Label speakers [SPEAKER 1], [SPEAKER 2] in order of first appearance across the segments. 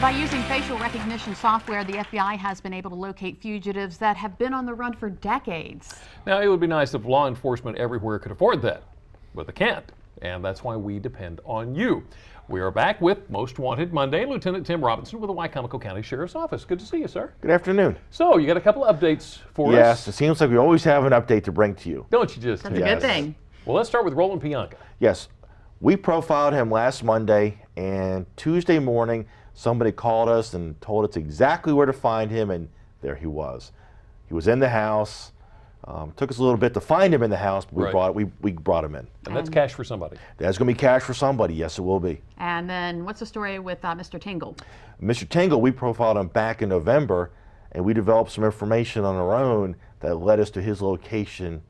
[SPEAKER 1] By using facial recognition software, the FBI has been able to locate fugitives that have been on the run for decades.
[SPEAKER 2] Now, it would be nice if law enforcement everywhere could afford that, but they can't, and that's why we depend on you. We are back with Most Wanted Monday. Lieutenant Tim Robinson with the Wycomico County Sheriff's Office. Good to see you, sir.
[SPEAKER 3] Good afternoon.
[SPEAKER 2] So, you got a couple of updates for us?
[SPEAKER 3] Yes, it seems like we always have an update to bring to you.
[SPEAKER 2] Don't you just?
[SPEAKER 1] That's a good thing.
[SPEAKER 2] Well, let's start with Roland Pianka.
[SPEAKER 3] Yes, we profiled him last Monday, and Tuesday morning, somebody called us and told us exactly where to find him, and there he was. He was in the house. Took us a little bit to find him in the house, but we brought him in.
[SPEAKER 2] And that's cash for somebody.
[SPEAKER 3] That's going to be cash for somebody. Yes, it will be.
[SPEAKER 1] And then what's the story with Mr. Tingle?
[SPEAKER 3] Mr. Tingle, we profiled him back in November, and we developed some information on our own that led us to his location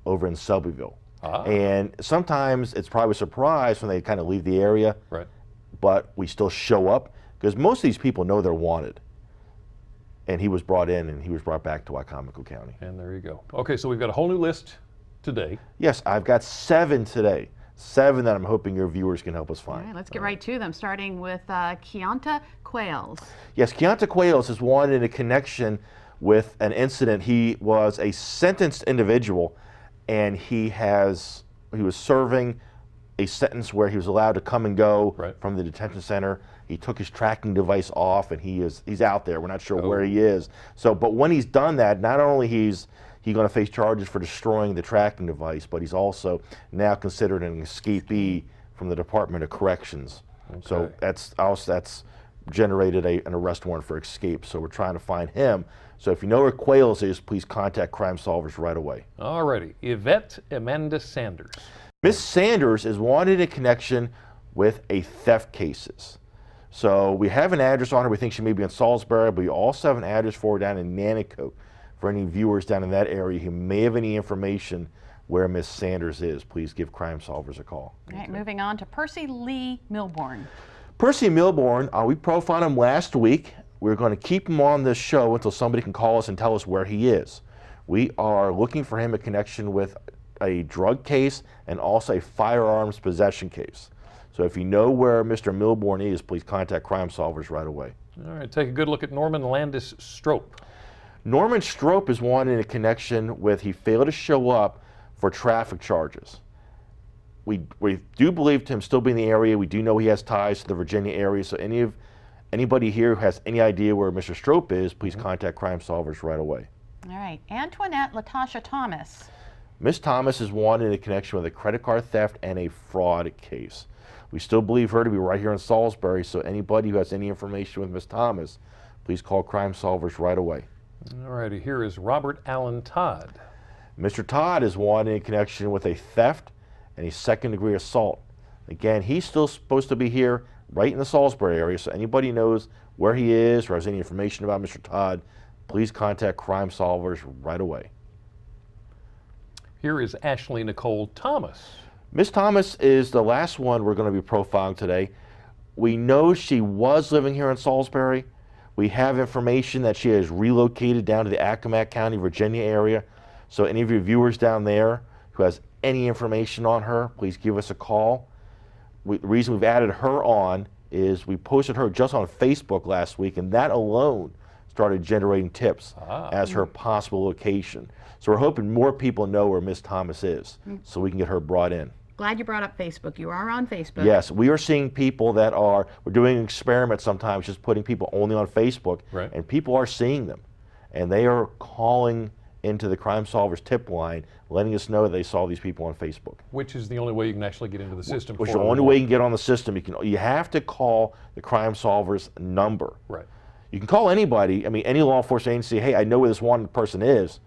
[SPEAKER 3] over in Selbyville. And sometimes it's probably a surprise when they kind of leave the area, but we still show up because most of these people know they're wanted. And he was brought in and he was brought back to Wycomico County.
[SPEAKER 2] And there you go. Okay, so we've got a whole new list today.
[SPEAKER 3] Yes, I've got 7 today. 7 that I'm hoping your viewers can help us find.
[SPEAKER 1] All right, let's get right to them, starting with Keonta Quails.
[SPEAKER 3] Yes, Keonta Quails is wanted in a connection with an incident. He was a sentenced individual, and he was serving a sentence where he was allowed to come and go from the detention center. He took his tracking device off, and he's out there. We're not sure where he is. So, but when he's done that, not only he's going to face charges for destroying the tracking device, but he's also now considered an escapee from the Department of Corrections. So that's generated an arrest warrant for escape. So we're trying to find him. So if you know where Quails is, please contact Crime Solvers right away.
[SPEAKER 2] All righty. Yvette Amanda Sanders.
[SPEAKER 3] Miss Sanders is wanted in connection with a theft cases. So we have an address on her. We think she may be in Salisbury, but we also have an address for her down in Nanticoke. For any viewers down in that area who may have any information where Miss Sanders is, please give Crime Solvers a call.
[SPEAKER 1] All right, moving on to Percy Lee Milbourne.
[SPEAKER 3] Percy Milbourne, we profiled him last week. We're going to keep him on this show until somebody can call us and tell us where he is. We are looking for him in connection with a drug case and also a firearms possession case. So if you know where Mr. Milbourne is, please contact Crime Solvers right away.
[SPEAKER 2] All right, take a good look at Norman Landis Strope.
[SPEAKER 3] Norman Strope is wanted in connection with he failed to show up for traffic charges. We do believe him still be in the area. We do know he has ties to the Virginia area. So anybody here who has any idea where Mr. Strope is, please contact Crime Solvers right away.
[SPEAKER 1] All right, Antoinette Latasha Thomas.
[SPEAKER 3] Miss Thomas is wanted in connection with a credit card theft and a fraud case. We still believe her to be right here in Salisbury, so anybody who has any information with Miss Thomas, please call Crime Solvers right away.
[SPEAKER 2] All righty, here is Robert Allen Todd.
[SPEAKER 3] Mr. Todd is wanted in connection with a theft and a second-degree assault. Again, he's still supposed to be here right in the Salisbury area, so anybody knows where he is or has any information about Mr. Todd, please contact Crime Solvers right away.
[SPEAKER 2] Here is Ashley Nicole Thomas.
[SPEAKER 3] Miss Thomas is the last one we're going to be profiling today. We know she was living here in Salisbury. We have information that she has relocated down to the Accomack County, Virginia area. So any of your viewers down there who has any information on her, please give us a call. The reason we've added her on is we posted her just on Facebook last week, and that alone started generating tips as her possible location. So we're hoping more people know where Miss Thomas is so we can get her brought in.
[SPEAKER 1] Glad you brought up Facebook. You are on Facebook.
[SPEAKER 3] Yes, we are seeing people that we're doing experiments sometimes, just putting people only on Facebook, and people are seeing them. And they are calling into the Crime Solvers tip line, letting us know that they saw these people on Facebook.
[SPEAKER 2] Which is the only way you can actually get into the system.
[SPEAKER 3] Which is the only way you can get on the system. You have to call the Crime Solvers number. You can call anybody, I mean, any law enforcement agency, hey, I know where this wanted person is,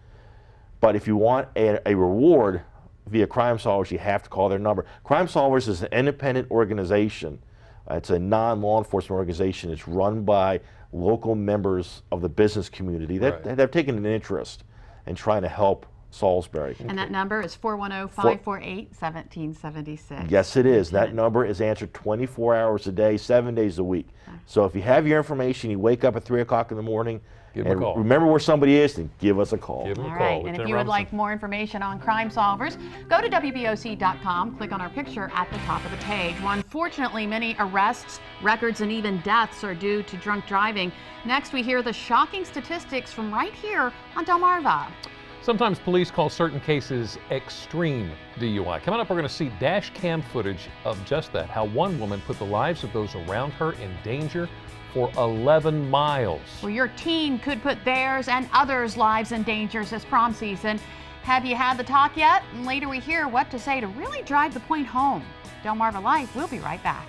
[SPEAKER 3] but if you want a reward via Crime Solvers, you have to call their number. Crime Solvers is an independent organization. It's a non-law enforcement organization. It's run by local members of the business community that have taken an interest in trying to help Salisbury.
[SPEAKER 1] And that number is 410-548-1776.
[SPEAKER 3] Yes, it is. That number is answered 24 hours a day, 7 days a week. So if you have your information, you wake up at 3 o'clock in the morning,
[SPEAKER 2] Give them a
[SPEAKER 3] And
[SPEAKER 2] call.
[SPEAKER 3] remember where somebody is, then give us a call.
[SPEAKER 2] Give them
[SPEAKER 1] All
[SPEAKER 2] a call.
[SPEAKER 1] right, and if
[SPEAKER 2] Lieutenant
[SPEAKER 1] you would
[SPEAKER 2] Robinson.
[SPEAKER 1] like more information on Crime Solvers, go to WBOC.com, click on our picture at the top of the page. Well, unfortunately, many arrests, records, and even deaths are due to drunk driving. Next, we hear the shocking statistics from right here on Delmarva.
[SPEAKER 2] Sometimes police call certain cases extreme DUI. Coming up, we're going to see dash cam footage of just that, how one woman put the lives of those around her in danger for 11 miles.
[SPEAKER 1] Well, your teen could put theirs and others' lives in danger this prom season. Have you had the talk yet? And later we hear what to say to really drive the point home. Delmarva Life, we'll be right back.